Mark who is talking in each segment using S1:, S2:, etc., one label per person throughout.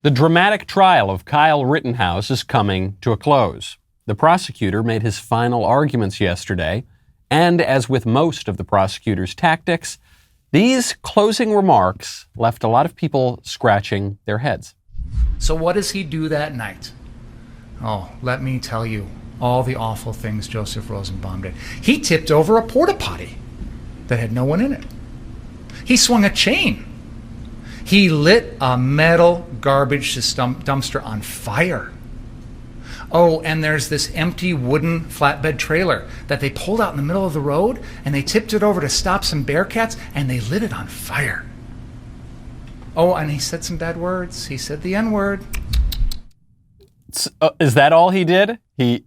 S1: The dramatic trial of Kyle Rittenhouse is coming to a close. The prosecutor made his final arguments yesterday, and as with most of the prosecutor's tactics, these closing remarks left a lot of people scratching their heads.
S2: So what does he do that night? Oh, let me tell you all the awful things Joseph Rosenbaum did. He tipped over a porta potty that had no one in it. He swung a chain. He lit a metal garbage dumpster on fire. Oh, and there's this empty wooden flatbed trailer that they pulled out in the middle of the road, and they tipped it over to stop some bearcats, and they lit it on fire. Oh, and he said some bad words. He said the N-word.
S1: Is that all he did? He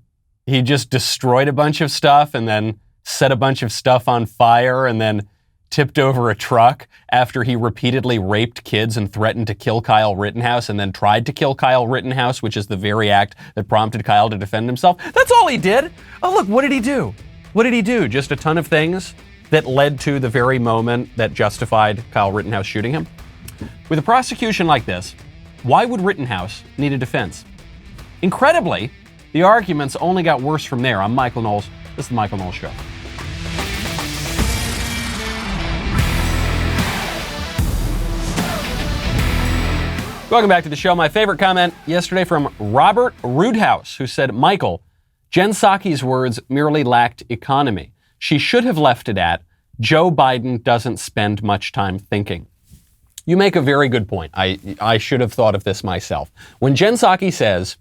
S1: just destroyed a bunch of stuff and then set a bunch of stuff on fire and then tipped over a truck after he repeatedly raped kids and threatened to kill Kyle Rittenhouse and then tried to kill Kyle Rittenhouse, which is the very act that prompted Kyle to defend himself. That's all he did. Oh, look, what did he do? What did he do? Just a ton of things that led to the very moment that justified Kyle Rittenhouse shooting him? With a prosecution like this, why would Rittenhouse need a defense? Incredibly, the arguments only got worse from there. I'm Michael Knowles. This is The Michael Knowles Show. Welcome back to the show. My favorite comment yesterday from Robert Roodhouse, who said, Michael, Jen Psaki's words merely lacked economy. She should have left it at, Joe Biden doesn't spend much time thinking. You make a very good point. I should have thought of this myself. When Jen Psaki says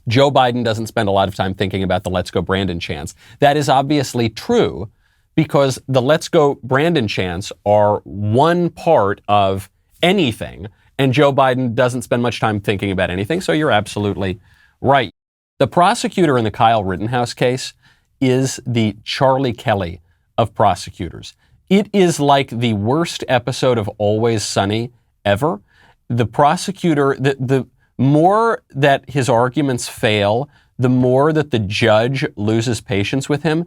S1: Joe Biden doesn't spend a lot of time thinking about the Let's Go Brandon chants, that is obviously true because the Let's Go Brandon chants are one part of anything. And Joe Biden doesn't spend much time thinking about anything, so you're absolutely right. The prosecutor in the Kyle Rittenhouse case is the Charlie Kelly of prosecutors. It is like the worst episode of Always Sunny ever. The prosecutor, the more that his arguments fail, the more that the judge loses patience with him,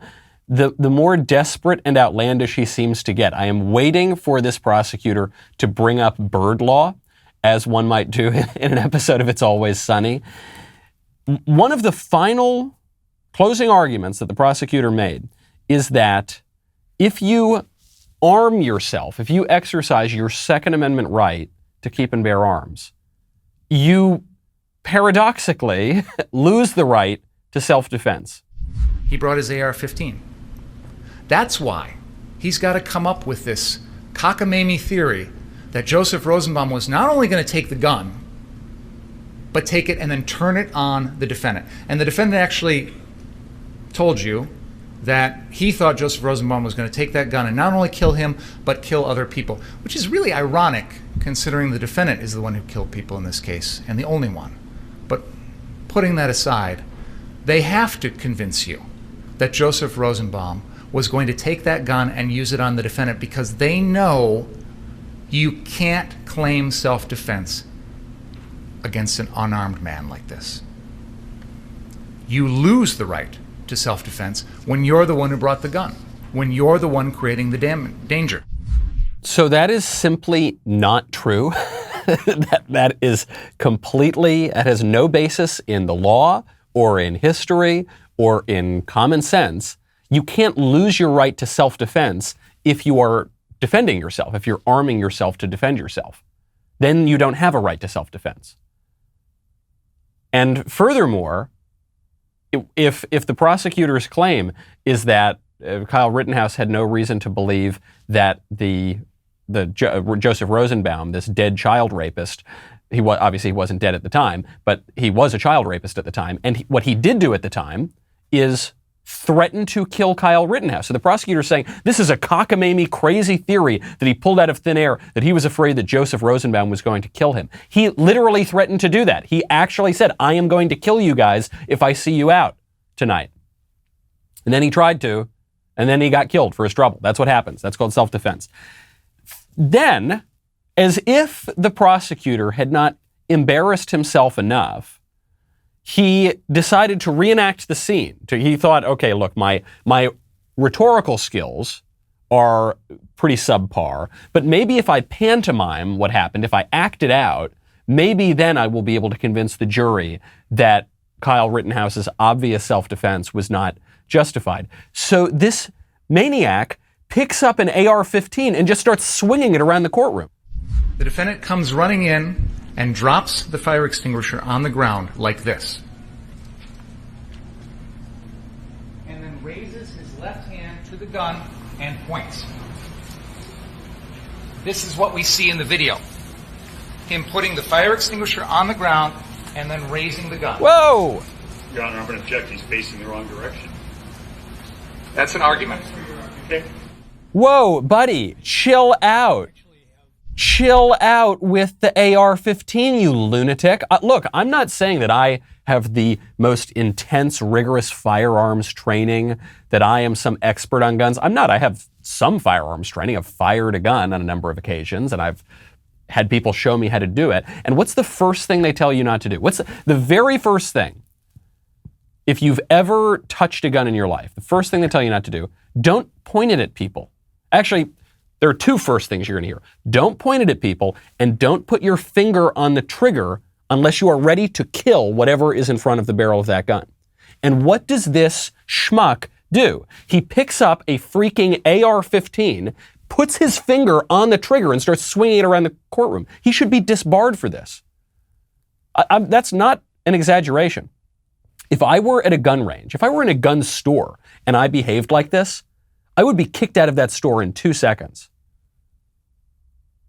S1: the more desperate and outlandish he seems to get. I am waiting for this prosecutor to bring up bird law, as one might do in an episode of It's Always Sunny. One of the final closing arguments that the prosecutor made is that if you arm yourself, if you exercise your Second Amendment right to keep and bear arms, you paradoxically lose the right to self-defense.
S2: He brought his AR-15. That's why he's got to come up with this cockamamie theory that Joseph Rosenbaum was not only going to take the gun, but take it and then turn it on the defendant. And the defendant actually told you that he thought Joseph Rosenbaum was going to take that gun and not only kill him, but kill other people, which is really ironic considering the defendant is the one who killed people in this case and the only one. But putting that aside, they have to convince you that Joseph Rosenbaum was going to take that gun and use it on the defendant because they know you can't claim self-defense against an unarmed man like this. You lose the right to self-defense when you're the one who brought the gun, when you're the one creating the danger.
S1: So that is simply not true. that is completely, that has no basis in the law or in history or in common sense. You can't lose your right to self-defense if you are defending yourself, if you're arming yourself to defend yourself. Then you don't have a right to self-defense. And furthermore, if the prosecutor's claim is that Kyle Rittenhouse had no reason to believe that Joseph Rosenbaum, this dead child rapist, obviously he wasn't dead at the time, but he was a child rapist at the time, and what he did do at the time is threatened to kill Kyle Rittenhouse. So the prosecutor is saying this is a cockamamie, crazy theory that he pulled out of thin air, that he was afraid that Joseph Rosenbaum was going to kill him. He literally threatened to do that. He actually said, I am going to kill you guys if I see you out tonight. And then he tried to, and then he got killed for his trouble. That's what happens. That's called self-defense. Then, as if the prosecutor had not embarrassed himself enough, he decided to reenact the scene. He thought, okay, look, my rhetorical skills are pretty subpar, but maybe if I pantomime what happened, if I act it out, maybe then I will be able to convince the jury that Kyle Rittenhouse's obvious self-defense was not justified. So this maniac picks up an AR-15 and just starts swinging it around the courtroom.
S2: The defendant comes running in and drops the fire extinguisher on the ground like this. And then raises his left hand to the gun and points. This is what we see in the video. Him putting the fire extinguisher on the ground and then raising the gun.
S1: Whoa!
S3: Your Honor, I'm going to object. He's facing the wrong direction.
S2: That's an argument.
S3: Okay.
S1: Whoa, buddy, chill out. Chill out with the AR-15, you lunatic. Look, I'm not saying that I have the most intense, rigorous firearms training, that I am some expert on guns. I'm not. I have some firearms training. I've fired a gun on a number of occasions, and I've had people show me how to do it. And what's the first thing they tell you not to do? What's the very first thing? If you've ever touched a gun in your life, the first thing they tell you not to do, don't point it at people. Actually, there are two first things you're going to hear. Don't point it at people, and don't put your finger on the trigger unless you are ready to kill whatever is in front of the barrel of that gun. And what does this schmuck do? He picks up a freaking AR-15, puts his finger on the trigger, and starts swinging it around the courtroom. He should be disbarred for this. That's not an exaggeration. If I were at a gun range, if I were in a gun store and I behaved like this, I would be kicked out of that store in 2 seconds.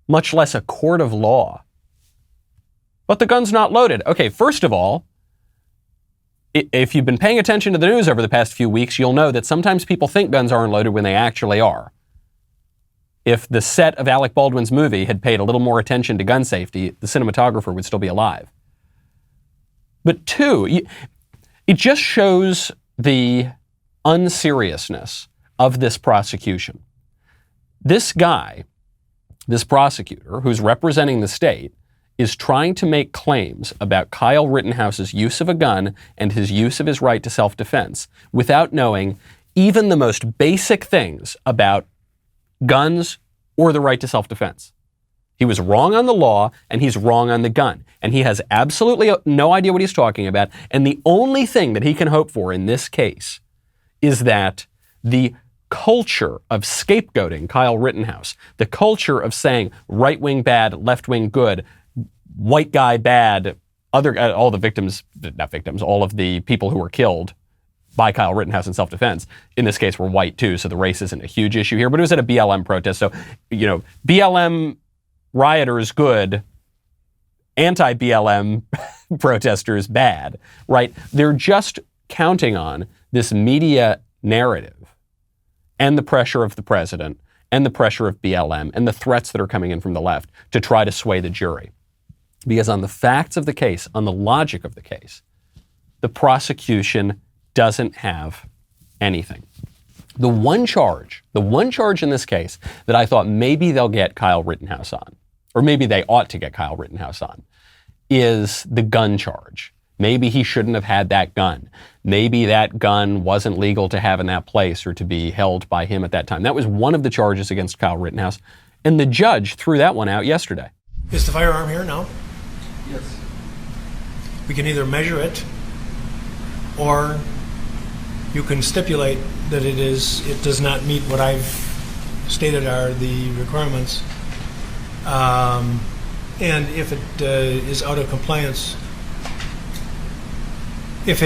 S1: Much less a court of law. But the gun's not loaded. Okay, first of all, if you've been paying attention to the news over the past few weeks, you'll know that sometimes people think guns aren't loaded when they actually are. If the set of Alec Baldwin's movie had paid a little more attention to gun safety, the cinematographer would still be alive. But two, it just shows the unseriousness of this prosecution. This guy, this prosecutor who's representing the state, is trying to make claims about Kyle Rittenhouse's use of a gun and his use of his right to self-defense without knowing even the most basic things about guns or the right to self-defense. He was wrong on the law, and he's wrong on the gun. And he has absolutely no idea what he's talking about. And the only thing that he can hope for in this case is that the culture of scapegoating Kyle Rittenhouse, the culture of saying right-wing bad, left-wing good, white guy bad, all the victims, not victims, all of the people who were killed by Kyle Rittenhouse in self-defense, in this case were white too, so the race isn't a huge issue here, but it was at a BLM protest. So, BLM rioters good, anti-BLM protesters bad, right? They're just counting on this media narrative and the pressure of the president and the pressure of BLM and the threats that are coming in from the left to try to sway the jury. Because on the facts of the case, on the logic of the case, the prosecution doesn't have anything. The one charge in this case that I thought maybe they'll get Kyle Rittenhouse on, or maybe they ought to get Kyle Rittenhouse on, is the gun charge. Maybe he shouldn't have had that gun. Maybe that gun wasn't legal to have in that place or to be held by him at that time. That was one of the charges against Kyle Rittenhouse, and the judge threw that one out yesterday.
S4: Is the firearm here now?
S3: Yes.
S4: We can either measure it, or you can stipulate that it does not meet what I've stated are the requirements. And if it is out of compliance, if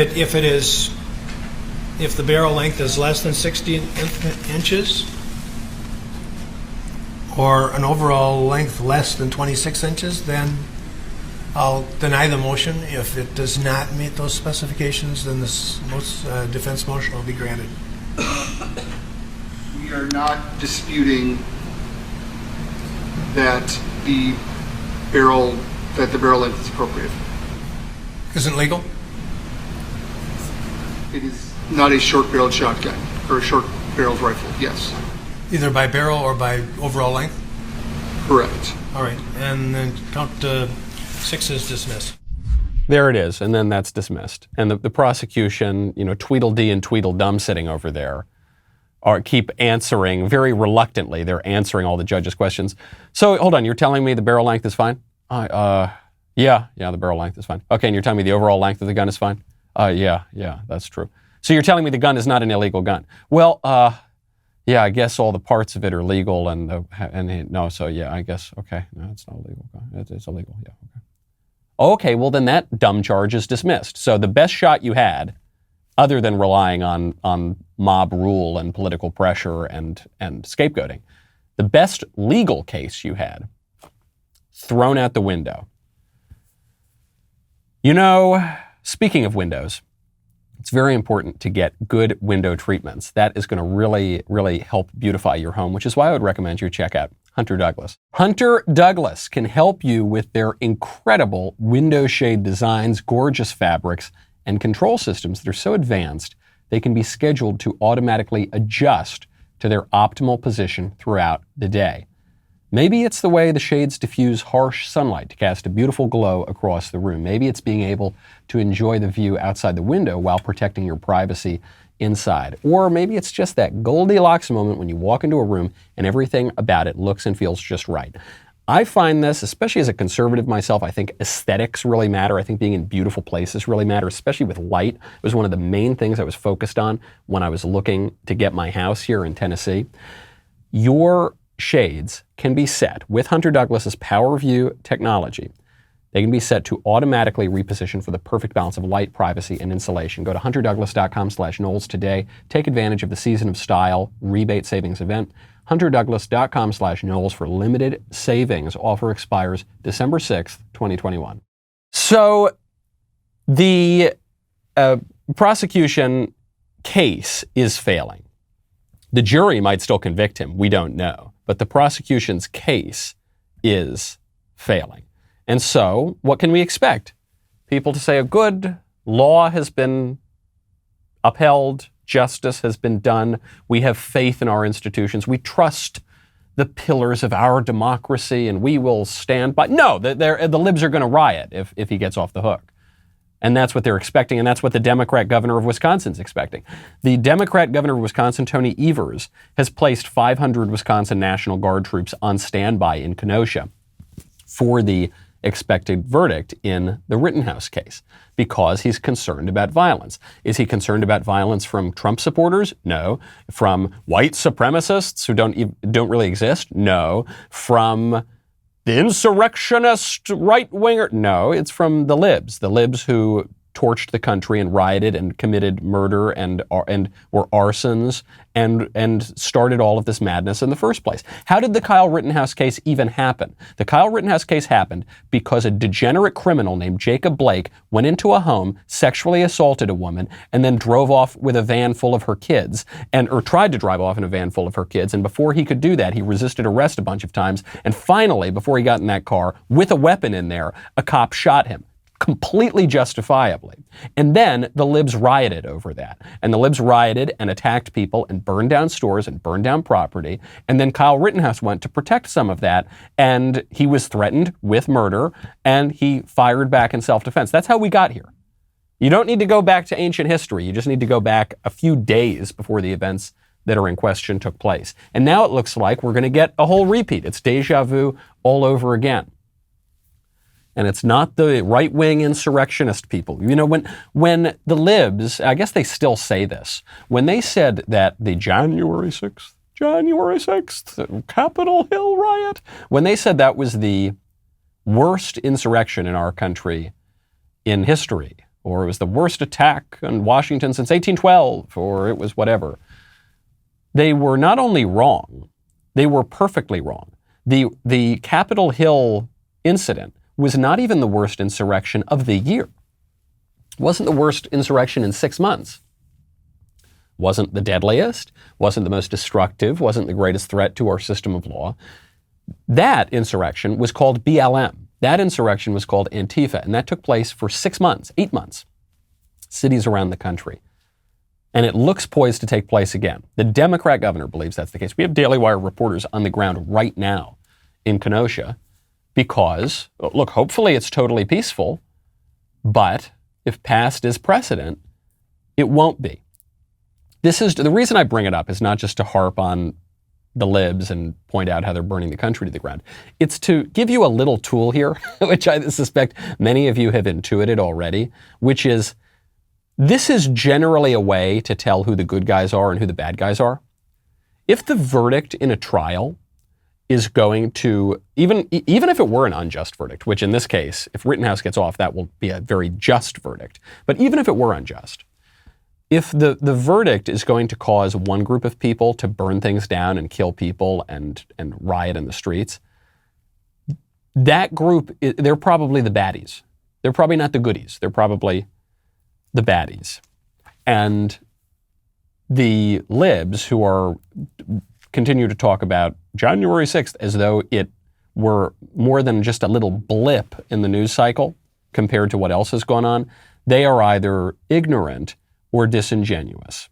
S4: the barrel length is less than 60 inches, or an overall length less than 26 inches, then I'll deny the motion. If it does not meet those specifications, then this defense motion will be granted.
S5: We are not disputing that the barrel length is appropriate.
S4: Isn't legal?
S5: It is not a short-barreled shotgun or a short-barreled rifle. Yes.
S4: Either by barrel or by overall length?
S5: Correct.
S4: All right, and then count 6 is dismissed.
S1: There it is, and then that's dismissed. And the prosecution, Tweedledee and Tweedledum sitting over there, keep answering very reluctantly. They're answering all the judge's questions. So hold on, you're telling me the barrel length is fine? Yeah, Yeah, the barrel length is fine. Okay, and you're telling me the overall length of the gun is fine? Yeah, that's true. So you're telling me the gun is not an illegal gun? Well, yeah, I guess all the parts of it are legal, so yeah, I guess, okay, no, it's not a legal gun. It's illegal, yeah, okay. Okay, well then that dumb charge is dismissed. So the best shot you had, other than relying on mob rule and political pressure and scapegoating, the best legal case you had, thrown out the window. You know, speaking of windows, it's very important to get good window treatments. That is going to really, really help beautify your home, which is why I would recommend you check out Hunter Douglas. Hunter Douglas can help you with their incredible window shade designs, gorgeous fabrics, and control systems that are so advanced they can be scheduled to automatically adjust to their optimal position throughout the day. Maybe it's the way the shades diffuse harsh sunlight to cast a beautiful glow across the room. Maybe it's being able to enjoy the view outside the window while protecting your privacy inside. Or maybe it's just that Goldilocks moment when you walk into a room and everything about it looks and feels just right. I find this, especially as a conservative myself, I think aesthetics really matter. I think being in beautiful places really matter, especially with light. It was one of the main things I was focused on when I was looking to get my house here in Tennessee. Your shades can be set with Hunter Douglas's Power View technology. They can be set to automatically reposition for the perfect balance of light, privacy, and insulation. Go to hunterdouglas.com/Knowles today. Take advantage of the Season of Style rebate savings event. hunterdouglas.com/Knowles for limited savings. Offer expires December 6th, 2021. So the prosecution case is failing. The jury might still convict him. We don't know. But the prosecution's case is failing. And so what can we expect? People to say a good law has been upheld, justice has been done, we have faith in our institutions, we trust the pillars of our democracy, and we will stand by. No, the libs are going to riot if he gets off the hook. And that's what they're expecting, and that's what the Democrat governor of Wisconsin is expecting. The Democrat governor of Wisconsin, Tony Evers, has placed 500 Wisconsin National Guard troops on standby in Kenosha for the expected verdict in the Rittenhouse case because he's concerned about violence. Is he concerned about violence from Trump supporters? No. From white supremacists who don't really exist? No. From the insurrectionist right-winger? No, it's from the libs who torched the country and rioted and committed murder and were arsons and started all of this madness in the first place. How did the Kyle Rittenhouse case even happen? The Kyle Rittenhouse case happened because a degenerate criminal named Jacob Blake went into a home, sexually assaulted a woman, and then drove off with a van full of her kids, or tried to drive off in a van full of her kids. And before he could do that, he resisted arrest a bunch of times. And finally, before he got in that car with a weapon in there, a cop shot him. Completely justifiably. And then the libs rioted over that. And the libs rioted and attacked people and burned down stores and burned down property. And then Kyle Rittenhouse went to protect some of that. And he was threatened with murder and he fired back in self-defense. That's how we got here. You don't need to go back to ancient history. You just need to go back a few days before the events that are in question took place. And now it looks like we're going to get a whole repeat. It's deja vu all over again. And it's not the right-wing insurrectionist people. You know, when the libs, I guess they still say this, when they said that the January 6th Capitol Hill riot, when they said that was the worst insurrection in our country in history, or it was the worst attack on Washington since 1812, or it was whatever, they were not only wrong, they were perfectly wrong. The Capitol Hill incident was not even the worst insurrection of the year. It wasn't the worst insurrection in 6 months. Wasn't the deadliest, wasn't the most destructive, wasn't the greatest threat to our system of law. That insurrection was called BLM. That insurrection was called Antifa, and that took place for 6 months, 8 months, cities around the country. And it looks poised to take place again. The Democrat governor believes that's the case. We have Daily Wire reporters on the ground right now in Kenosha, because, look, hopefully it's totally peaceful, but if past is precedent, it won't be. This is the reason I bring it up is not just to harp on the libs and point out how they're burning the country to the ground. It's to give you a little tool here, which I suspect many of you have intuited already, which is this is generally a way to tell who the good guys are and who the bad guys are. If the verdict in a trial is going to, even if it were an unjust verdict, which in this case, if Rittenhouse gets off, that will be a very just verdict. But even if it were unjust, if the verdict is going to cause one group of people to burn things down and kill people and riot in the streets, that group, they're probably the baddies. They're probably not the goodies. They're probably the baddies. And the libs who are continue to talk about January 6th as though it were more than just a little blip in the news cycle compared to what else has gone on, they are either ignorant or disingenuous.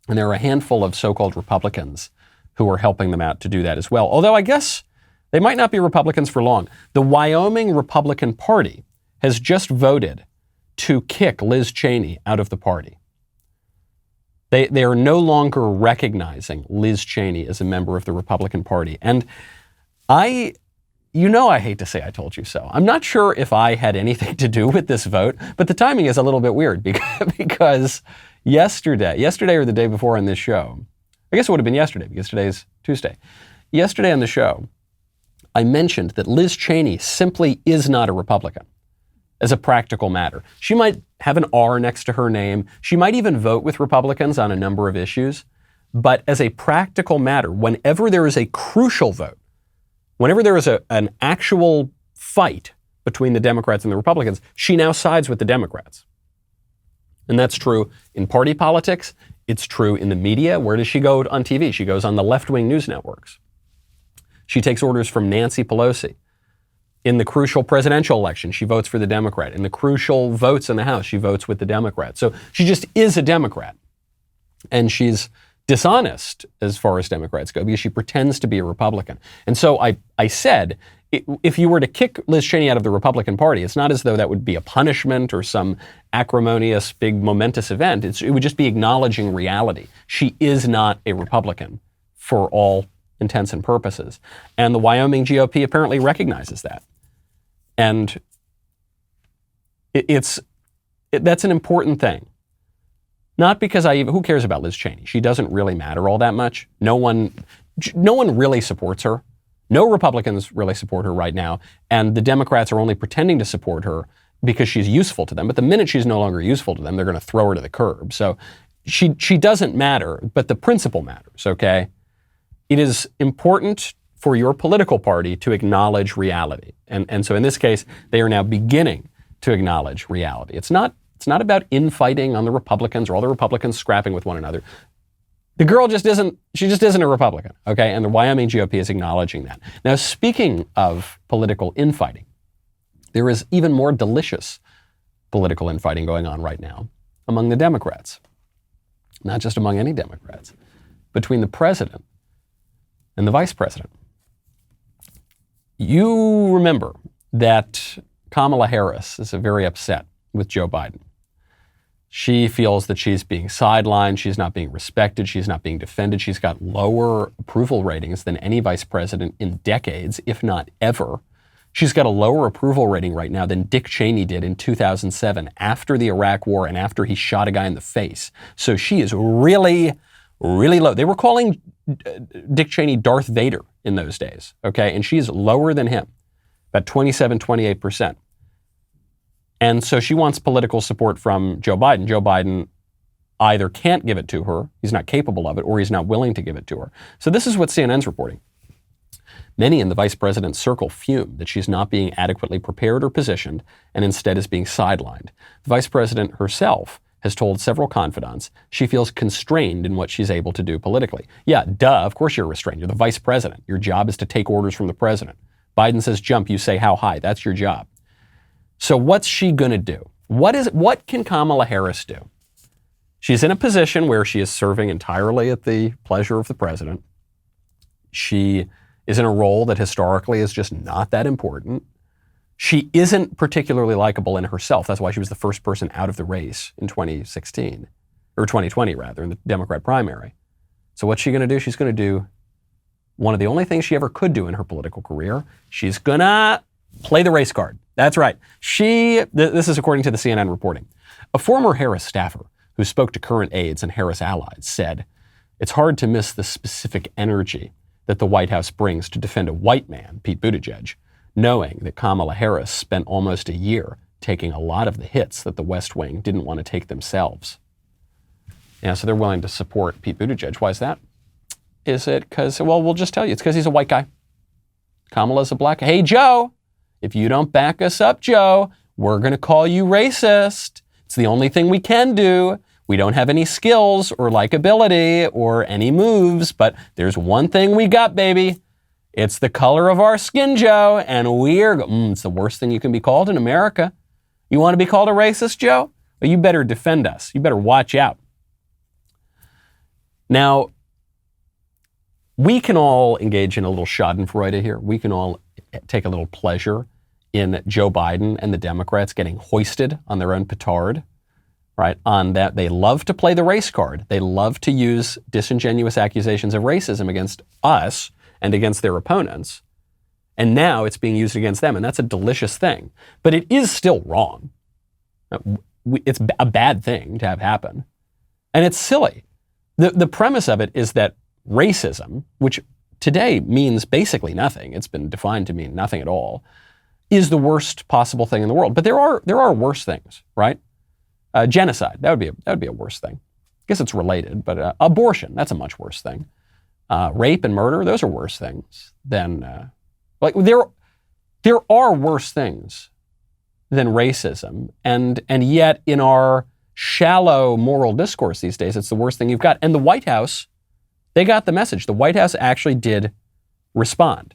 S1: And there are a handful of so-called Republicans who are helping them out to do that as well. Although I guess they might not be Republicans for long. The Wyoming Republican Party has just voted to kick Liz Cheney out of the party. They are no longer recognizing Liz Cheney as a member of the Republican Party. And I hate to say I told you so. I'm not sure if I had anything to do with this vote, but the timing is a little bit weird because yesterday or the day before on this show, I guess it would have been yesterday because today's Tuesday. Yesterday on the show, I mentioned that Liz Cheney simply is not a Republican as a practical matter. She might have an R next to her name. She might even vote with Republicans on a number of issues. But as a practical matter, whenever there is a crucial vote, whenever there is an actual fight between the Democrats and the Republicans, she now sides with the Democrats. And that's true in party politics. It's true in the media. Where does she go on TV? She goes on the left-wing news networks. She takes orders from Nancy Pelosi. In the crucial presidential election, she votes for the Democrat. In the crucial votes in the House, she votes with the Democrat. So she just is a Democrat. And she's dishonest as far as Democrats go because she pretends to be a Republican. And so I said, if you were to kick Liz Cheney out of the Republican Party, it's not as though that would be a punishment or some acrimonious, big, momentous event. It would just be acknowledging reality. She is not a Republican for all intents and purposes. And the Wyoming GOP apparently recognizes that. And that's an important thing. Not because who cares about Liz Cheney? She doesn't really matter all that much. No one really supports her. No Republicans really support her right now. And the Democrats are only pretending to support her because she's useful to them. But the minute she's no longer useful to them, they're going to throw her to the curb. So she doesn't matter, but the principle matters, okay? It is important for your political party to acknowledge reality. And so in this case, they are now beginning to acknowledge reality. It's not about infighting on the Republicans or all the Republicans scrapping with one another. The girl just isn't a Republican, okay? And the Wyoming GOP is acknowledging that. Now, speaking of political infighting, there is even more delicious political infighting going on right now among the Democrats. Not just among any Democrats, between the president and the vice president. You remember that Kamala Harris is very upset with Joe Biden. She feels that she's being sidelined, she's not being respected, she's not being defended. She's got lower approval ratings than any vice president in decades, if not ever. She's got a lower approval rating right now than Dick Cheney did in 2007 after the Iraq War and after he shot a guy in the face. So she is really, really low. They were calling Dick Cheney Darth Vader in those days, okay? And she's lower than him, about 27, 28%. And so she wants political support from Joe Biden. Joe Biden either can't give it to her, he's not capable of it, or he's not willing to give it to her. So this is what CNN's reporting. Many in the vice president's circle fume that she's not being adequately prepared or positioned and instead is being sidelined. The vice president herself has told several confidants she feels constrained in what she's able to do politically. Yeah, duh, of course you're restrained. You're the vice president. Your job is to take orders from the president. Biden says jump, you say how high. That's your job. So what's she going to do? What can Kamala Harris do? She's in a position where she is serving entirely at the pleasure of the president. She is in a role that historically is just not that important. She isn't particularly likable in herself. That's why she was the first person out of the race in 2016, or 2020 rather, in the Democrat primary. So what's she going to do? She's going to do one of the only things she ever could do in her political career, she's gonna play the race card. That's right. This is according to the CNN reporting. A former Harris staffer who spoke to current aides and Harris allies said, "It's hard to miss the specific energy that the White House brings to defend a white man, Pete Buttigieg, knowing that Kamala Harris spent almost a year taking a lot of the hits that the West Wing didn't want to take themselves." Yeah, so they're willing to support Pete Buttigieg. Why is that? Is it because, well, we'll just tell you, it's because he's a white guy. Kamala's a black guy. Hey, Joe, if you don't back us up, Joe, we're going to call you racist. It's the only thing we can do. We don't have any skills or likability or any moves, but there's one thing we got, baby. It's the color of our skin, Joe, and it's the worst thing you can be called in America. You want to be called a racist, Joe? Well, you better defend us. You better watch out. Now, we can all engage in a little schadenfreude here. We can all take a little pleasure in Joe Biden and the Democrats getting hoisted on their own petard, right? On that, they love to play the race card. They love to use disingenuous accusations of racism against us and against their opponents. And now it's being used against them, and that's a delicious thing. But it is still wrong. It's a bad thing to have happen. And it's silly. The premise of it is that racism, which today means basically nothing, it's been defined to mean nothing at all, is the worst possible thing in the world. But there are worse things, right? Genocide, that would be a worse thing. I guess it's related, but abortion, that's a much worse thing. Rape and murder, those are worse things than there are worse things than racism, and yet in our shallow moral discourse these days, it's the worst thing you've got. And the White House, they got the message. The White House actually did respond.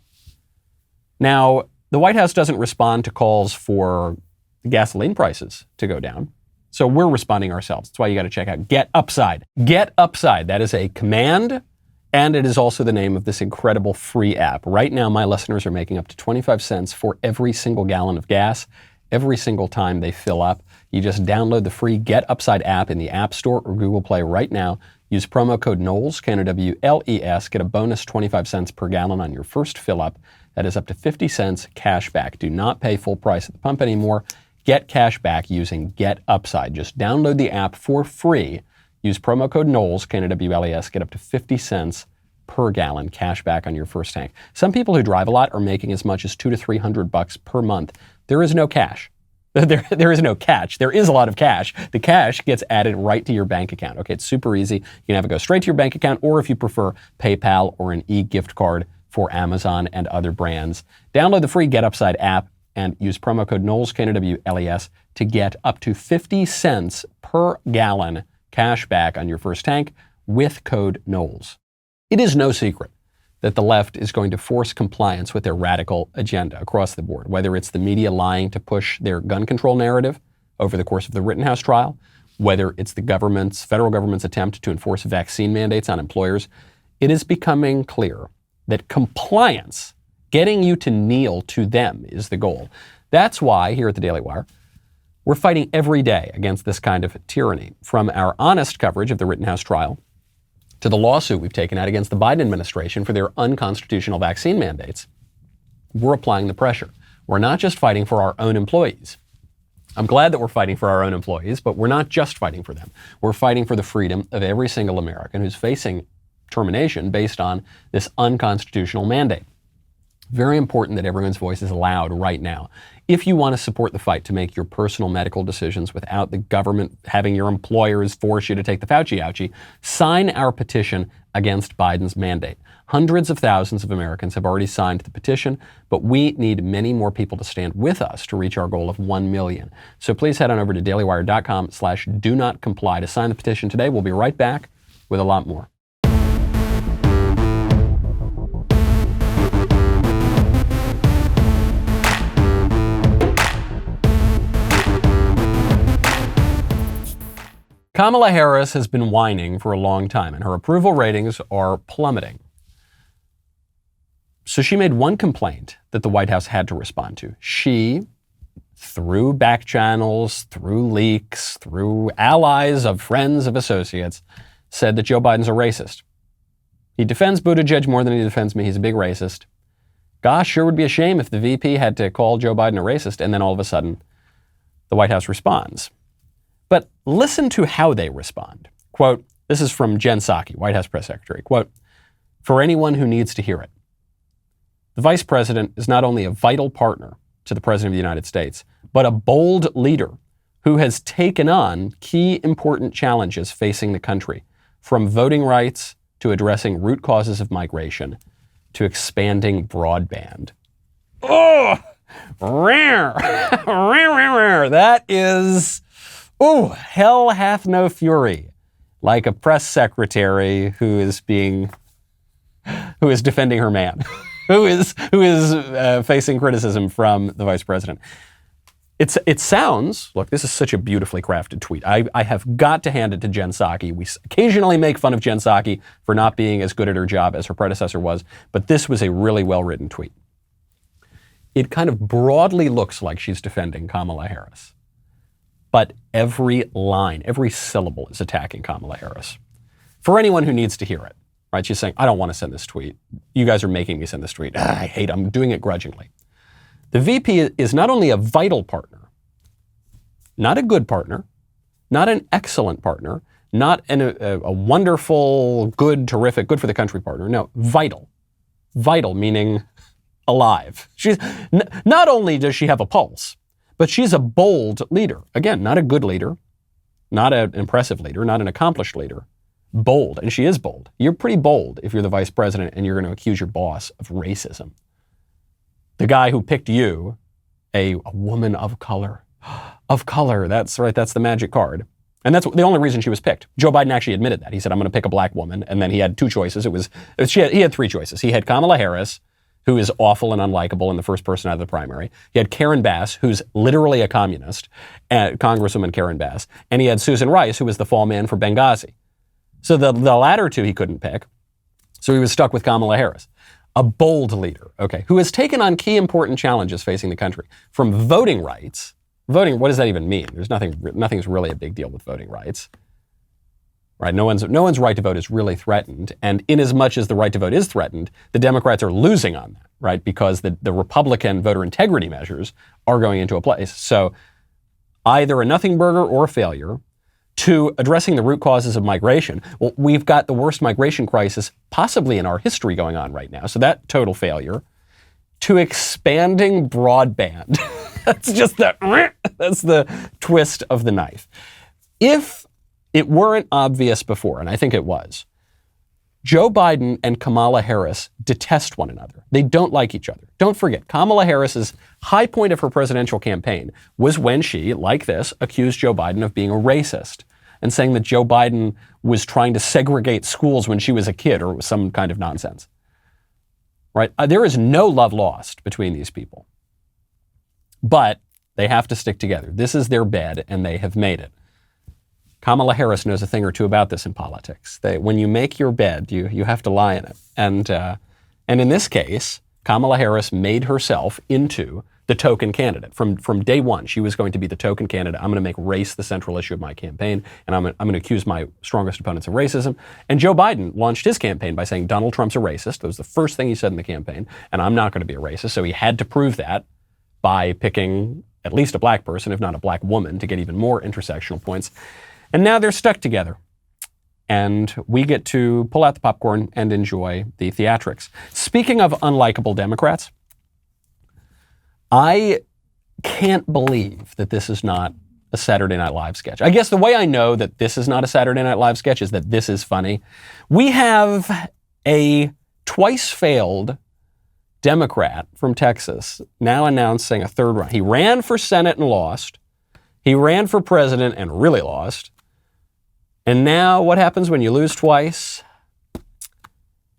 S1: Now, the White House doesn't respond to calls for gasoline prices to go down. So we're responding ourselves. That's why you got to check out Get Upside. Get Upside. That is a command, and it is also the name of this incredible free app. Right now, my listeners are making up to 25 cents for every single gallon of gas, every single time they fill up. You just download the free Get Upside app in the App Store or Google Play right now. Use promo code Knowles, K-N-O-W-L-E-S, get a bonus 25 cents per gallon on your first fill up. That is up to 50 cents cash back. Do not pay full price at the pump anymore. Get cash back using Get Upside. Just download the app for free. Use promo code Knowles, K-N-O-W-L-E-S, get up to 50 cents per gallon cash back on your first tank. Some people who drive a lot are making as much as $200 to $300 per month. There is no cash. There is no catch. There is a lot of cash. The cash gets added right to your bank account. Okay, it's super easy. You can have it go straight to your bank account, or if you prefer, PayPal or an e-gift card for Amazon and other brands. Download the free Get Upside app and use promo code Knowles, K-N-O-W-L-E-S, to get up to 50 cents per gallon cash back on your first tank with code Knowles. It is no secret that the left is going to force compliance with their radical agenda across the board, whether it's the media lying to push their gun control narrative over the course of the Rittenhouse trial, whether it's the federal government's attempt to enforce vaccine mandates on employers. It is becoming clear that compliance, getting you to kneel to them, is the goal. That's why here at the Daily Wire, we're fighting every day against this kind of tyranny, from our honest coverage of the Rittenhouse trial to the lawsuit we've taken out against the Biden administration for their unconstitutional vaccine mandates. We're applying the pressure. We're not just fighting for our own employees. I'm glad that we're fighting for our own employees, but we're not just fighting for them. We're fighting for the freedom of every single American who's facing termination based on this unconstitutional mandate. Very important that everyone's voice is loud right now. If you want to support the fight to make your personal medical decisions without the government having your employers force you to take the Fauci ouchie, sign our petition against Biden's mandate. Hundreds of thousands of Americans have already signed the petition, but we need many more people to stand with us to reach our goal of 1 million. So please head on over to dailywire.com/do-not-comply to sign the petition today. We'll be right back with a lot more. Kamala Harris has been whining for a long time, and her approval ratings are plummeting. So she made one complaint that the White House had to respond to. She, through back channels, through leaks, through allies of friends of associates, said that Joe Biden's a racist. He defends Buttigieg more than he defends me. He's a big racist. Gosh, sure would be a shame if the VP had to call Joe Biden a racist and then all of a sudden the White House responds. But listen to how they respond. Quote, this is from Jen Psaki, White House press secretary. Quote, for anyone who needs to hear it, the vice president is not only a vital partner to the president of the United States, but a bold leader who has taken on key important challenges facing the country, from voting rights to addressing root causes of migration to expanding broadband. Oh, rare, rare. That is, hell hath no fury, like a press secretary who is defending her man, who is facing criticism from the vice president. It sounds, look, this is such a beautifully crafted tweet. I have got to hand it to Jen Psaki. We occasionally make fun of Jen Psaki for not being as good at her job as her predecessor was, but this was a really well-written tweet. It kind of broadly looks like she's defending Kamala Harris, but every line, every syllable is attacking Kamala Harris. For anyone who needs to hear it, right? She's saying, I don't want to send this tweet. You guys are making me send this tweet. I hate it. I'm doing it grudgingly. The VP is not only a vital partner, not a good partner, not an excellent partner, not a wonderful, good, terrific, good for the country partner. No, vital. Vital meaning alive. She's not only does she have a pulse, but she's a bold leader. Again, not a good leader, not an impressive leader, not an accomplished leader. Bold, and she is bold. You're pretty bold if you're the vice president and you're going to accuse your boss of racism. The guy who picked you, a woman of color. Of color, that's right, that's the magic card. And that's the only reason she was picked. Joe Biden actually admitted that. He said, I'm going to pick a black woman. And then he had two choices. He had three choices. He had Kamala Harris, who is awful and unlikable and the first person out of the primary. He had Karen Bass, who's literally a communist, Congresswoman Karen Bass. And he had Susan Rice, who was the fall man for Benghazi. So the latter two he couldn't pick. So he was stuck with Kamala Harris. A bold leader, okay, who has taken on key important challenges facing the country, from voting rights. Voting, what does that even mean? Nothing's really a big deal with voting rights, right? No one's right to vote is really threatened, and in as much as the right to vote is threatened, the Democrats are losing on that, right? Because the Republican voter integrity measures are going into a place. So either a nothing burger or a failure. To addressing the root causes of migration. Well, we've got the worst migration crisis possibly in our history going on right now. So that total failure. To expanding broadband. That's the twist of the knife. If it weren't obvious before, and I think it was, Joe Biden and Kamala Harris detest one another. They don't like each other. Don't forget, Kamala Harris's high point of her presidential campaign was when she, like this, accused Joe Biden of being a racist and saying that Joe Biden was trying to segregate schools when she was a kid, or it was some kind of nonsense. Right? There is no love lost between these people. But they have to stick together. This is their bed, and they have made it. Kamala Harris knows a thing or two about this in politics. When you make your bed, you have to lie in it. And in this case, Kamala Harris made herself into the token candidate. From day one, she was going to be the token candidate. I'm going to make race the central issue of my campaign, and I'm going to accuse my strongest opponents of racism. And Joe Biden launched his campaign by saying Donald Trump's a racist. That was the first thing he said in the campaign, and I'm not going to be a racist. So he had to prove that by picking at least a black person, if not a black woman, to get even more intersectional points. And now they're stuck together. And we get to pull out the popcorn and enjoy the theatrics. Speaking of unlikable Democrats, I can't believe that this is not a Saturday Night Live sketch. I guess the way I know that this is not a Saturday Night Live sketch is that this is funny. We have a twice failed Democrat from Texas now announcing a third run. He ran for Senate and lost. He ran for president and really lost. And now what happens when you lose twice?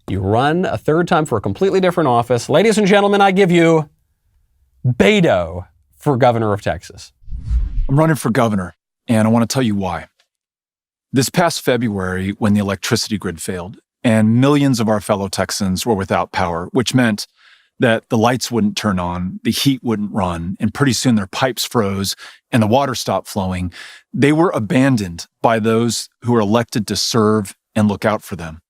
S1: You run a third time for a completely different office. Ladies and gentlemen, I give you Beto for governor of Texas.
S6: I'm running for governor, and I want to tell you why. This past February, when the electricity grid failed, and millions of our fellow Texans were without power, which meant that the lights wouldn't turn on, the heat wouldn't run, and pretty soon their pipes froze and the water stopped flowing, they were abandoned by those who were elected to serve and look out for them.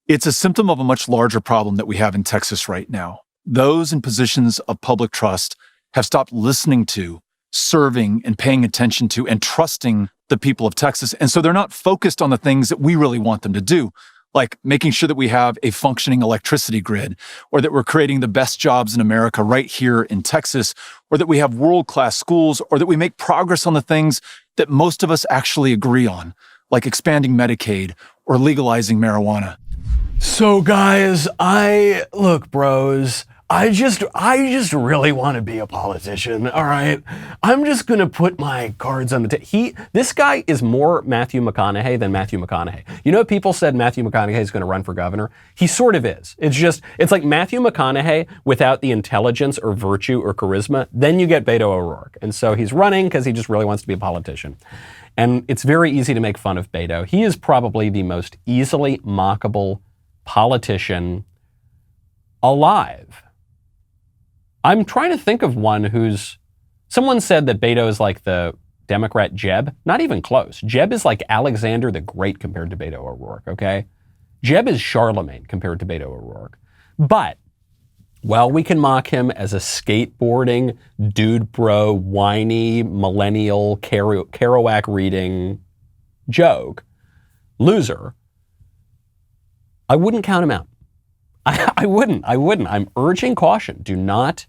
S6: It's a symptom of a much larger problem that we have in Texas right now. Those in positions of public trust have stopped listening to, serving, and paying attention to, and trusting the people of Texas. And so they're not focused on the things that we really want them to do, like making sure that we have a functioning electricity grid, or that we're creating the best jobs in America right here in Texas, or that we have world-class schools, or that we make progress on the things that most of us actually agree on, like expanding Medicaid or legalizing marijuana.
S1: So guys, look, bros, I just really want to be a politician, all right? I'm just going to put my cards on the table. This guy is more Matthew McConaughey than Matthew McConaughey. You know, people said Matthew McConaughey is going to run for governor. He sort of is. It's like Matthew McConaughey without the intelligence or virtue or charisma. Then you get Beto O'Rourke. And so he's running because he just really wants to be a politician. And it's very easy to make fun of Beto. He is probably the most easily mockable politician alive. I'm trying to think of one someone said that Beto is like the Democrat Jeb. Not even close. Jeb is like Alexander the Great compared to Beto O'Rourke, okay? Jeb is Charlemagne compared to Beto O'Rourke. But, well, we can mock him as a skateboarding, dude bro, whiny, millennial, Kerouac reading joke, loser. I wouldn't count him out. I wouldn't. I'm urging caution. Do not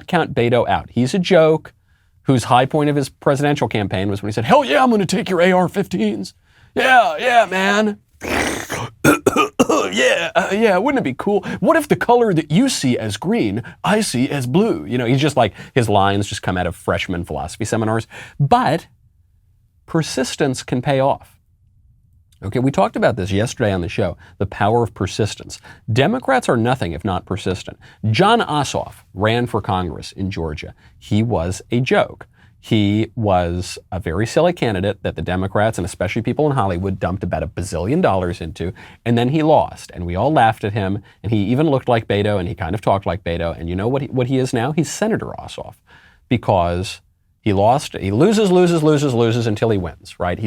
S1: count Beto out. He's a joke whose high point of his presidential campaign was when he said, hell yeah, I'm going to take your AR-15s. Yeah, man. Yeah, wouldn't it be cool? What if the color that you see as green, I see as blue? You know, he's just like, his lines just come out of freshman philosophy seminars. But persistence can pay off. Okay, we talked about this yesterday on the show, the power of persistence. Democrats are nothing if not persistent. Jon Ossoff ran for Congress in Georgia. He was a joke. He was a very silly candidate that the Democrats, and especially people in Hollywood, dumped about $1 bazillion into, and then he lost, and we all laughed at him, and he even looked like Beto, and he kind of talked like Beto, and you know what he is now? He's Senator Ossoff, because he loses until he wins, right?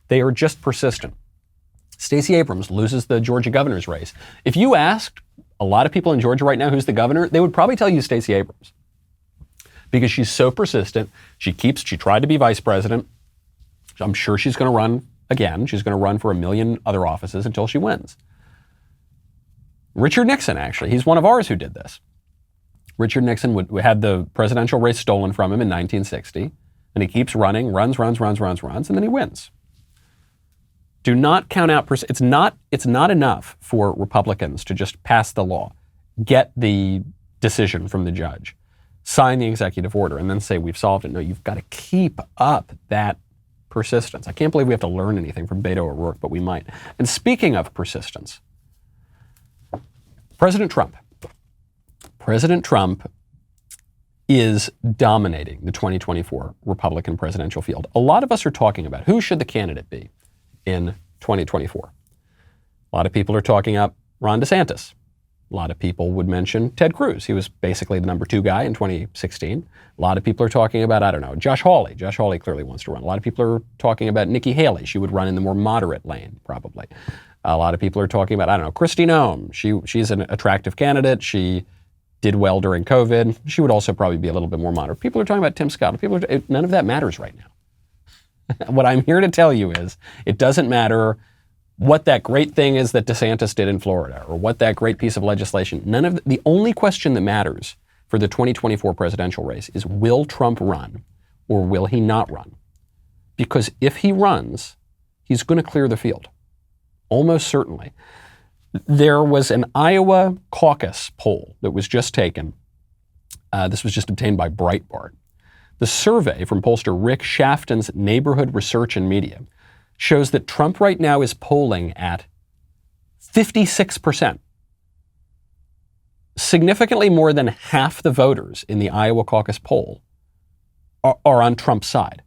S1: They are just persistent. Stacey Abrams loses the Georgia governor's race. If you asked a lot of people in Georgia right now who's the governor, they would probably tell you Stacey Abrams. Because she's so persistent. She tried to be vice president. I'm sure she's going to run again. She's going to run for 1 million other offices until she wins. Richard Nixon, actually, he's one of ours who did this. Richard Nixon had the presidential race stolen from him in 1960, and he keeps running, runs, and then he wins. Do not count out. It's not enough for Republicans to just pass the law, get the decision from the judge, sign the executive order, and then say we've solved it. No, you've got to keep up that persistence. I can't believe we have to learn anything from Beto O'Rourke, but we might. And speaking of persistence, President Trump is dominating the 2024 Republican presidential field. A lot of us are talking about who should the candidate be in 2024. A lot of people are talking up Ron DeSantis. A lot of people would mention Ted Cruz. He was basically the number 2 guy in 2016. A lot of people are talking about, Josh Hawley. Josh Hawley clearly wants to run. A lot of people are talking about Nikki Haley. She would run in the more moderate lane, probably. A lot of people are talking about, Kristi Noem. She's an attractive candidate. She did well during COVID. She would also probably be a little bit more moderate. People are talking about Tim Scott. None of that matters right now. What I'm here to tell you is it doesn't matter what that great thing is that DeSantis did in Florida or what that great piece of legislation. The only question that matters for the 2024 presidential race is, will Trump run or will he not run? Because if he runs, he's going to clear the field. Almost certainly. There was an Iowa caucus poll that was just taken. This was just obtained by Breitbart. The survey from pollster Rick Shafton's Neighborhood Research and Media shows that Trump right now is polling at 56%. Significantly more than half the voters in the Iowa caucus poll are on Trump's side.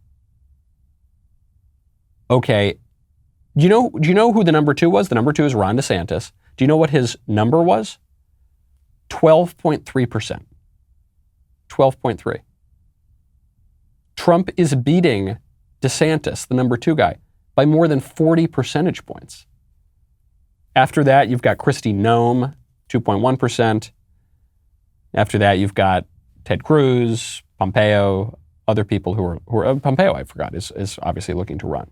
S1: Okay, do you know who the number 2 was? The number 2 is Ron DeSantis. Do you know what his number was? 12.3%. 12.3. Trump is beating DeSantis, the number 2 guy, by more than 40 percentage points. After that, you've got Kristi Noem, 2.1%. After that, you've got Ted Cruz, Pompeo, other people who are Pompeo, I forgot, is obviously looking to run.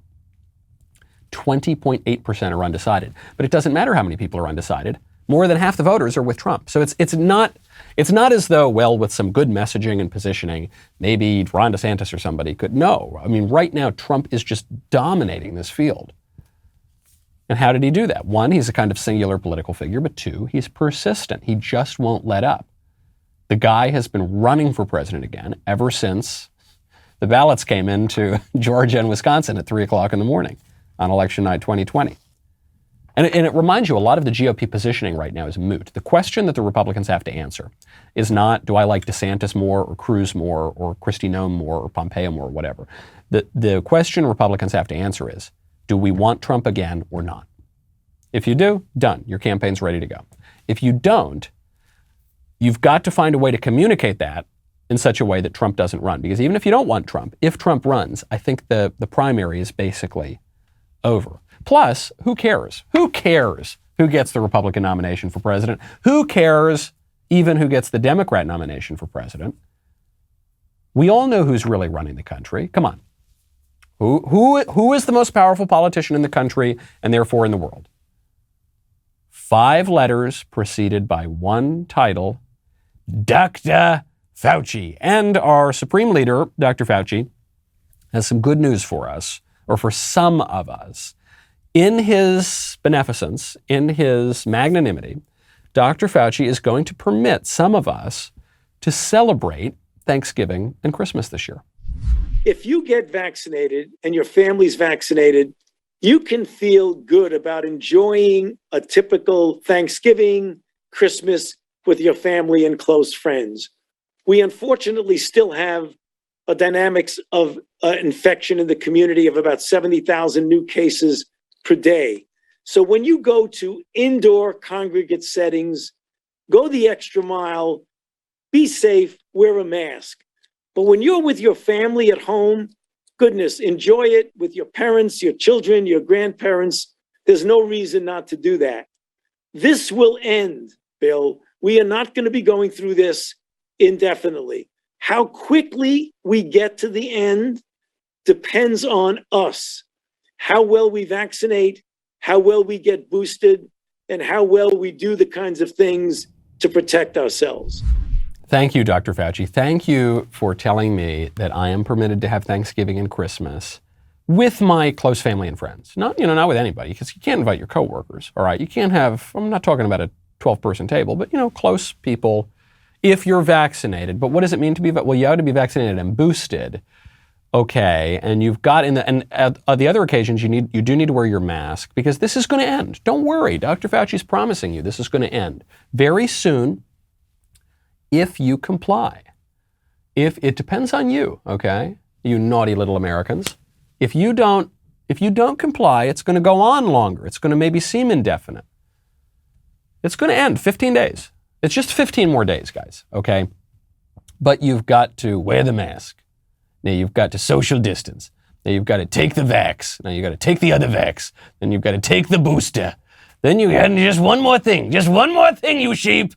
S1: 20.8% are undecided. But it doesn't matter how many people are undecided. More than half the voters are with Trump. So it's not as though, well, with some good messaging and positioning, maybe Ron DeSantis or somebody could. No. I mean, right now, Trump is just dominating this field. And how did he do that? One, he's a kind of singular political figure, but two, he's persistent. He just won't let up. The guy has been running for president again ever since the ballots came into Georgia and Wisconsin at 3 o'clock in the morning on election night 2020. And it reminds you, a lot of the GOP positioning right now is moot. The question that the Republicans have to answer is not, do I like DeSantis more or Cruz more or Kristi Noem more or Pompeo more or whatever. The question Republicans have to answer is, do we want Trump again or not? If you do, done. Your campaign's ready to go. If you don't, you've got to find a way to communicate that in such a way that Trump doesn't run. Because even if you don't want Trump, if Trump runs, I think the primary is basically over. Plus, who cares? Who cares who gets the Republican nomination for president? Who cares even who gets the Democrat nomination for president? We all know who's really running the country. Come on. Who is the most powerful politician in the country and therefore in the world? 5 letters preceded by one title, Dr. Fauci. And our supreme leader, Dr. Fauci, has some good news for us, or for some of us. In his beneficence, in his magnanimity, Dr. Fauci is going to permit some of us to celebrate Thanksgiving and Christmas this year.
S7: If you get vaccinated and your family's vaccinated, you can feel good about enjoying a typical Thanksgiving, Christmas with your family and close friends. We unfortunately still have a dynamics of infection in the community of about 70,000 new cases per day. So when you go to indoor congregate settings, go the extra mile, be safe, wear a mask. But when you're with your family at home, goodness, enjoy it with your parents, your children, your grandparents. There's no reason not to do that. This will end, Bill. We are not going to be going through this indefinitely. How quickly we get to the end depends on us. How well we vaccinate, how well we get boosted, and how well we do the kinds of things to protect ourselves.
S1: Thank you, Dr. Fauci. Thank you for telling me that I am permitted to have Thanksgiving and Christmas with my close family and friends. Not with anybody, because you can't invite your coworkers, all right? You can't have, I'm not talking about a 12-person table, but, close people if you're vaccinated. But what does it mean to be, well, you ought to be vaccinated and boosted. Okay, and you've got the other occasions you do need to wear your mask because this is going to end. Don't worry, Dr. Fauci's promising you this is going to end very soon if you comply. If it depends on you, okay, you naughty little Americans. If you don't comply, it's going to go on longer. It's going to maybe seem indefinite. It's going to end 15 days. It's just 15 more days, guys, okay? But you've got to wear the mask. Now you've got to social distance. Now you've got to take the vax. Now you've got to take the other vax. Then you've got to take the booster. Then you got just one more thing, you sheep.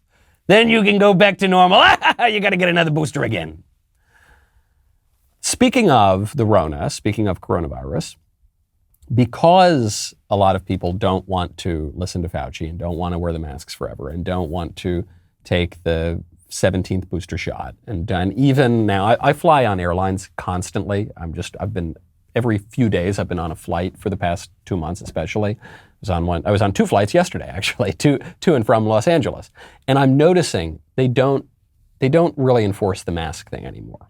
S1: Then you can go back to normal. You got to get another booster again. Speaking of the Rona, speaking of coronavirus, because a lot of people don't want to listen to Fauci and don't want to wear the masks forever and don't want to take the 17th booster shot. And even now, I fly on airlines constantly. Every few days, I've been on a flight for the past 2 months, especially. I was on 2 flights yesterday, actually, to and from Los Angeles. And I'm noticing they don't really enforce the mask thing anymore.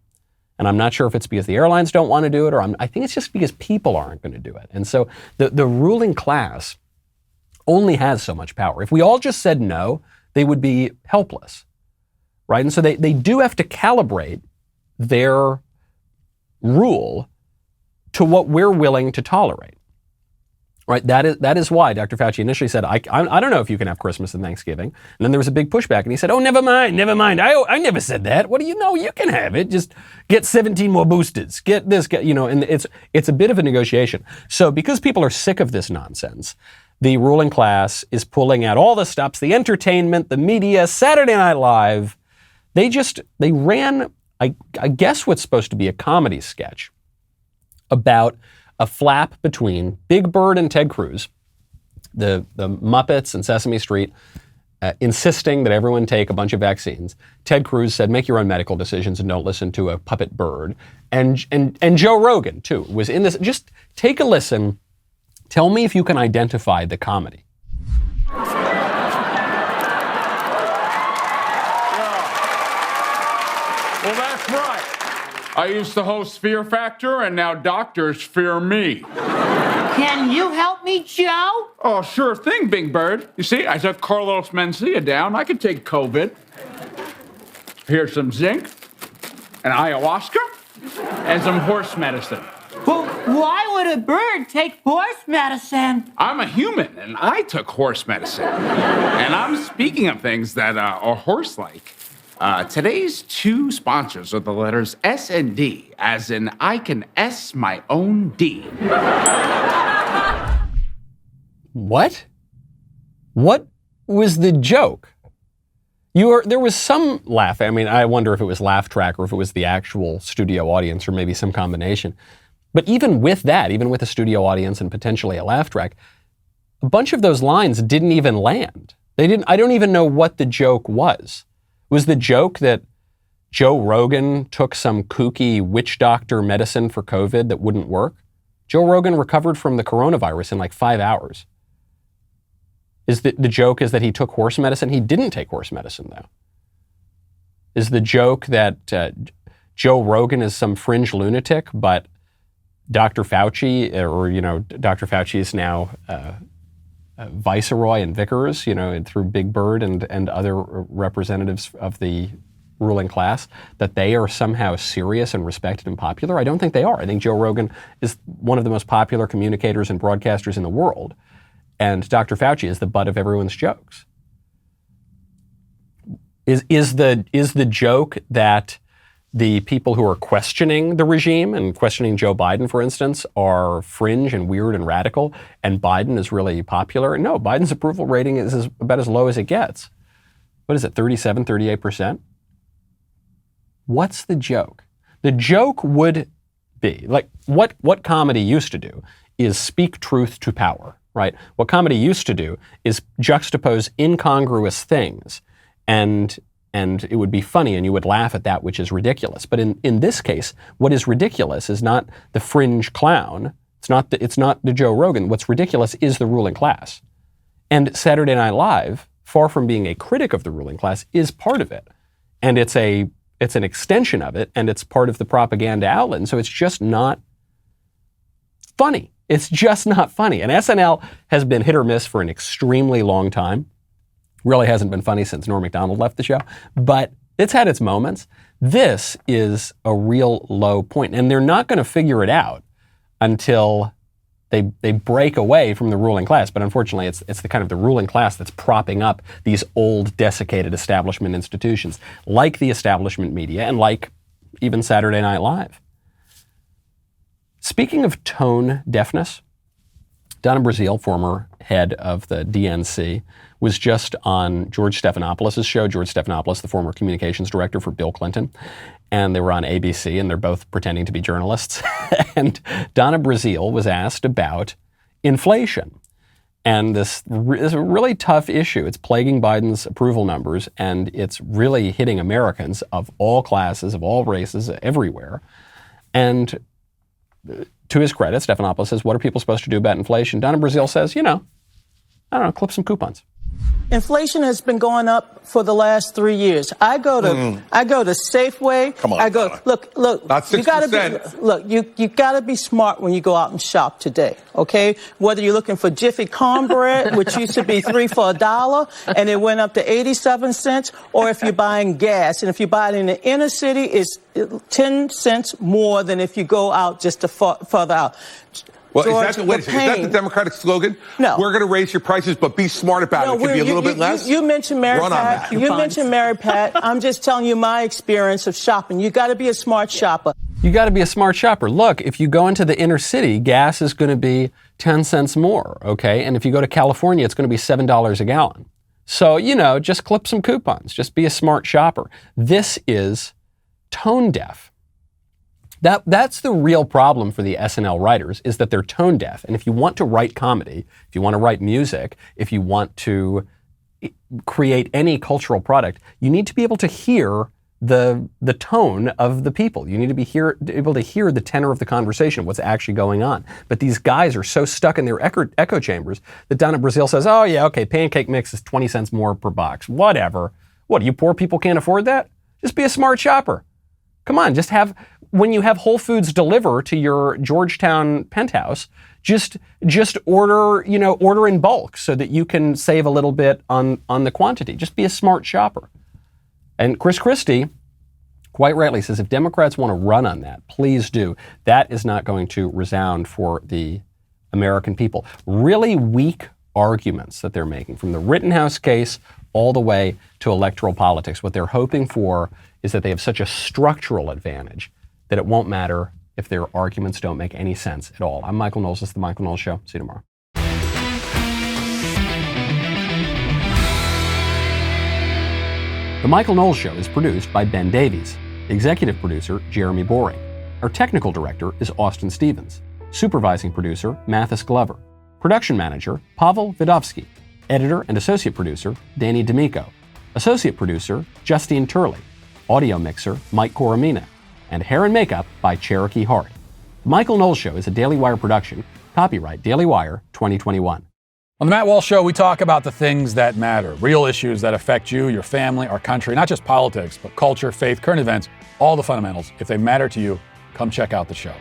S1: And I'm not sure if it's because the airlines don't want to do it, or I think it's just because people aren't going to do it. And so the ruling class only has so much power. If we all just said no, they would be helpless. Right? And so they do have to calibrate their rule to what we're willing to tolerate. Right? That is why Dr. Fauci initially said, I don't know if you can have Christmas and Thanksgiving. And then there was a big pushback and he said, oh, never mind. I never said that. What do you know? You can have it. Just get 17 more boosters. Get this, and it's a bit of a negotiation. So because people are sick of this nonsense, the ruling class is pulling out all the stops, the entertainment, the media, Saturday Night Live. They ran, I guess, what's supposed to be a comedy sketch about a flap between Big Bird and Ted Cruz, the Muppets and Sesame Street, insisting that everyone take a bunch of vaccines. Ted Cruz said, make your own medical decisions and don't listen to a puppet bird. And Joe Rogan, too, was in this. Just take a listen. Tell me if you can identify the comedy.
S8: Well, that's right. I used to host Fear Factor, and now doctors fear me.
S9: Can you help me, Joe?
S8: Oh, sure thing, Big Bird. You see, I took Carlos Mencia down. I could take COVID. Here's some zinc, and ayahuasca, and some horse medicine.
S9: Well, why would a bird take horse medicine?
S8: I'm a human, and I took horse medicine. And I'm speaking of things that are horse-like. Today's two sponsors are the letters S and D, as in I can S my own D.
S1: What? What was the joke? There was some laugh. I mean, I wonder if it was laugh track or if it was the actual studio audience or maybe some combination. But even with that, even with a studio audience and potentially a laugh track, a bunch of those lines didn't even land. I don't even know what the joke was. Was the joke that Joe Rogan took some kooky witch doctor medicine for COVID that wouldn't work? Joe Rogan recovered from the coronavirus in like 5 hours. Is the joke is that he took horse medicine? He didn't take horse medicine, though. Is the joke that Joe Rogan is some fringe lunatic, but Dr. Fauci, Dr. Fauci is now Viceroy and Vickers, through Big Bird and other representatives of the ruling class, that they are somehow serious and respected and popular? I don't think they are. I think Joe Rogan is one of the most popular communicators and broadcasters in the world, and Dr. Fauci is the butt of everyone's jokes. Is the joke that the people who are questioning the regime and questioning Joe Biden, for instance, are fringe and weird and radical, and Biden is really popular? No, Biden's approval rating is about as low as it gets. What is it, 37, 38%? What's the joke? The joke would be, like, what comedy used to do is speak truth to power, right? What comedy used to do is juxtapose incongruous things, and it would be funny and you would laugh at that which is ridiculous. But in this case, what is ridiculous is not the fringe clown. It's not the Joe Rogan. What's ridiculous is the ruling class. And Saturday Night Live, far from being a critic of the ruling class, is part of it. And it's an extension of it, and it's part of the propaganda outlet. And so it's just not funny. It's just not funny. And SNL has been hit or miss for an extremely long time. Really hasn't been funny since Norm Macdonald left the show, but it's had its moments. This is a real low point, and they're not going to figure it out until they break away from the ruling class. But unfortunately, it's the kind of the ruling class that's propping up these old, desiccated establishment institutions, like the establishment media and like even Saturday Night Live. Speaking of tone deafness, Donna Brazile, former head of the DNC, was just on George Stephanopoulos' show. George Stephanopoulos, the former communications director for Bill Clinton. And they were on ABC, and they're both pretending to be journalists. And Donna Brazile was asked about inflation. And this is a really tough issue. It's plaguing Biden's approval numbers, and it's really hitting Americans of all classes, of all races, everywhere. And to his credit, Stephanopoulos says, what are people supposed to do about inflation? Donna Brazile says, I don't know, clip some coupons.
S10: Inflation has been going up for the last 3 years. I go to Safeway.
S11: Come on,
S10: I go,
S11: Donna.
S10: look.
S11: Not 6%.
S10: You gotta be smart when you go out and shop today. Okay, whether you're looking for Jiffy cornbread, which used to be $3 for $1, and it went up to 87 cents, or if you're buying gas, and if you buy it in the inner city, it's 10 cents more than if you go out just further out.
S11: Well,
S10: George,
S11: is that the Democratic slogan?
S10: No.
S11: We're going to raise your prices, but be smart about it. It could be a little bit less.
S10: You mentioned Mary Pat. You mentioned Mary Pat. I'm just telling you my experience of shopping. You got to be a smart shopper.
S1: You got to be a smart shopper. Look, if you go into the inner city, gas is going to be 10 cents more, okay? And if you go to California, it's going to be $7 a gallon. So, just clip some coupons. Just be a smart shopper. This is tone deaf. That's the real problem for the SNL writers, is that they're tone deaf. And if you want to write comedy, if you want to write music, if you want to create any cultural product, you need to be able to hear the tone of the people. You need to be able to hear the tenor of the conversation, what's actually going on. But these guys are so stuck in their echo chambers that Donna Brazile says, oh yeah, okay, pancake mix is 20 cents more per box. Whatever. What, you poor people can't afford that? Just be a smart shopper. Come on, when you have Whole Foods deliver to your Georgetown penthouse, just order in bulk so that you can save a little bit on the quantity. Just be a smart shopper. And Chris Christie quite rightly says, if Democrats want to run on that, please do. That is not going to resound for the American people. Really weak arguments that they're making, from the Rittenhouse case all the way to electoral politics. What they're hoping for is that they have such a structural advantage that it won't matter if their arguments don't make any sense at all. I'm Michael Knowles. This is The Michael Knowles Show. See you tomorrow. The Michael Knowles Show is produced by Ben Davies. Executive producer, Jeremy Boring. Our technical director is Austin Stevens. Supervising producer, Mathis Glover. Production manager, Pavel Vidovsky. Editor and associate producer, Danny D'Amico. Associate producer, Justine Turley. Audio mixer, Mike Coromina. And hair and makeup by Cherokee Hart. The Michael Knowles Show is a Daily Wire production. Copyright Daily Wire 2021.
S12: On the Matt Walsh Show, we talk about the things that matter, real issues that affect you, your family, our country, not just politics, but culture, faith, current events, all the fundamentals. If they matter to you, come check out the show.